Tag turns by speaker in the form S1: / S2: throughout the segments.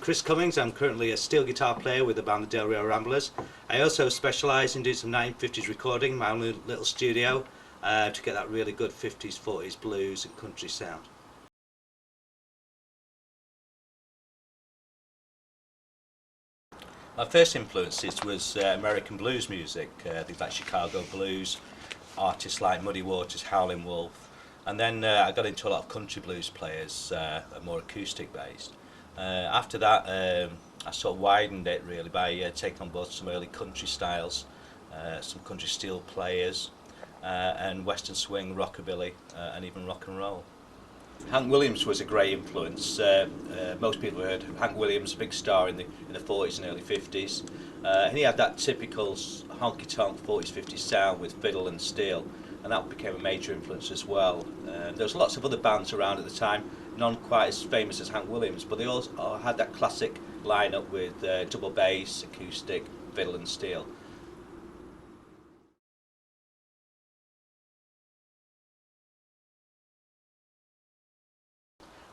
S1: Chris Cummings. I'm currently a steel guitar player with the band the Del Rio Ramblers. I also specialise in doing some 1950s recording in my own little studio to get that really good 50s, 40s blues and country sound. My first influences was American blues music, things like Chicago blues, artists like Muddy Waters, Howlin' Wolf, and then I got into a lot of country blues players, more acoustic based. After that I sort of widened it really by taking on board some early country styles, some country steel players, and western swing, rockabilly, and even rock and roll. Hank Williams was a great influence. Most people heard Hank Williams, a big star in the 40s and early 50s. And he had that typical honky-tonk 40s, 50s sound with fiddle and steel, and that became a major influence as well. There was lots of other bands around at the time, none quite as famous as Hank Williams, but they all had that classic lineup with double bass, acoustic, fiddle and steel.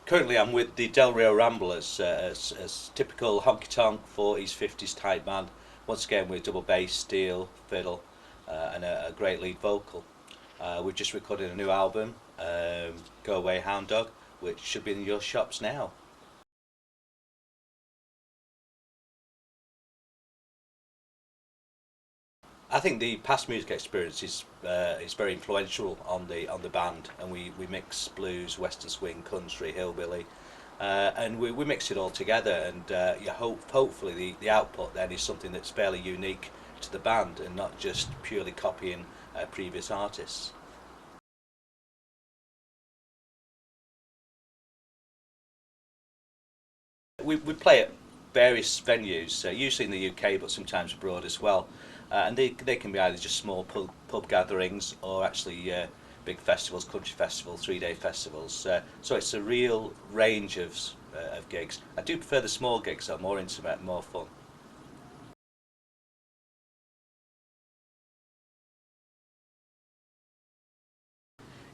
S1: Currently I'm with the Del Rio Ramblers, as typical honky-tonk 40s, 50s type band, once again with double bass, steel, fiddle, and a great lead vocal. We've just recorded a new album, Go Away Hound Dog, which should be in your shops now. I think the past music experience is very influential on the band, and we mix blues, western swing, country, hillbilly, and we mix it all together, and hopefully the output then is something that's fairly unique to the band and not just purely copying previous artists. We play at various venues, usually in the UK but sometimes abroad as well, and they can be either just small pub gatherings or actually big festivals, country festivals, 3-day festivals, so it's a real range of gigs. I do prefer the small gigs, they're more intimate, more fun.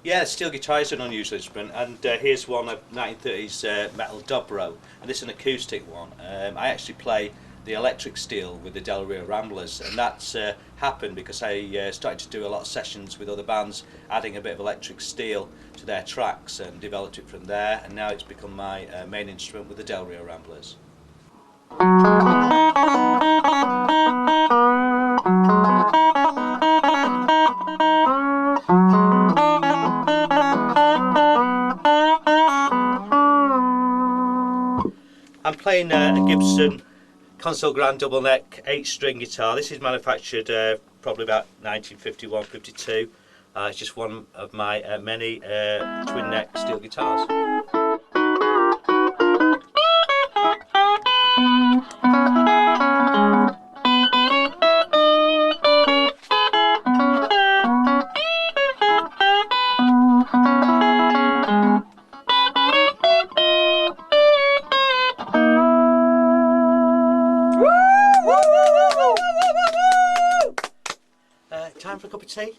S1: Yeah, steel guitar is an unusual instrument, and here's one of 1930s metal dobro, and this is an acoustic one. I actually play the electric steel with the Del Rio Ramblers, and that's happened because I started to do a lot of sessions with other bands, adding a bit of electric steel to their tracks, and developed it from there, and now it's become my main instrument with the Del Rio Ramblers. I'm playing a Gibson console grand double neck 8-string guitar. This is manufactured probably about 1951-52. It's just one of my many twin neck steel guitars. Time for a cup of tea?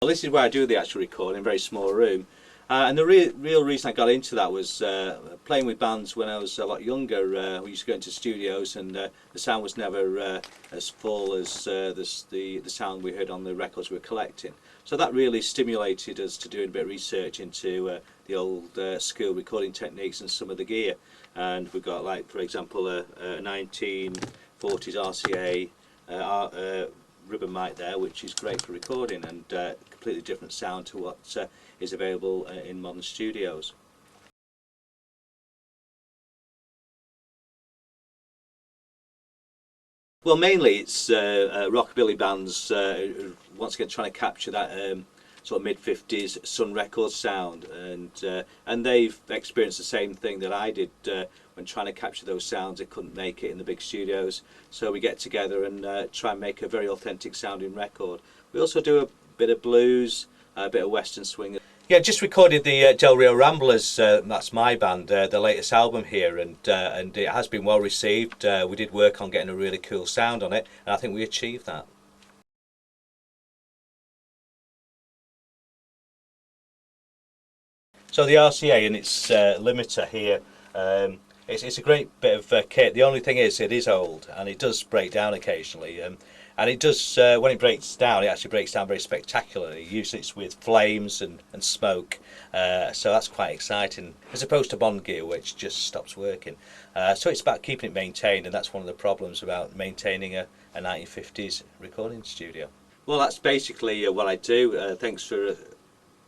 S1: Well, this is where I do the actual recording, a very small room. And the real reason I got into that was playing with bands when I was a lot younger. We used to go into studios, and the sound was never as full as the sound we heard on the records we were collecting. So that really stimulated us to doing a bit of research into the old school recording techniques and some of the gear. And we've got, like, for example, a 1940s RCA ribbon mic there, which is great for recording, and completely different sound to what is available in modern studios. Well, mainly it's rockabilly bands once again trying to capture that sort of mid-50s Sun Records sound, and they've experienced the same thing that I did when trying to capture those sounds. They couldn't make it in the big studios, so we get together and try and make a very authentic sounding record. We also do a bit of blues, a bit of western swing. Yeah, just recorded the Del Rio Ramblers. That's my band, the latest album here, and it has been well received. We did work on getting a really cool sound on it, and I think we achieved that. So the RCA and its limiter here, it's a great bit of kit. The only thing is, it is old and it does break down occasionally. And it does, when it breaks down, it actually breaks down very spectacularly. Usually it's with flames and smoke, so that's quite exciting, as opposed to Bond gear, which just stops working. So it's about keeping it maintained, and that's one of the problems about maintaining a 1950s recording studio. Well, that's basically what I do. Thanks for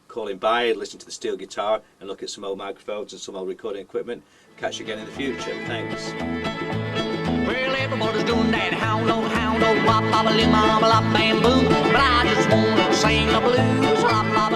S1: calling by, listen to the steel guitar and look at some old microphones and some old recording equipment. Catch you again in the future. Thanks.
S2: Well, everybody's doing that hound, wop, bop, a lim, bop, bam, boom. But I just wanna sing the blues, wop,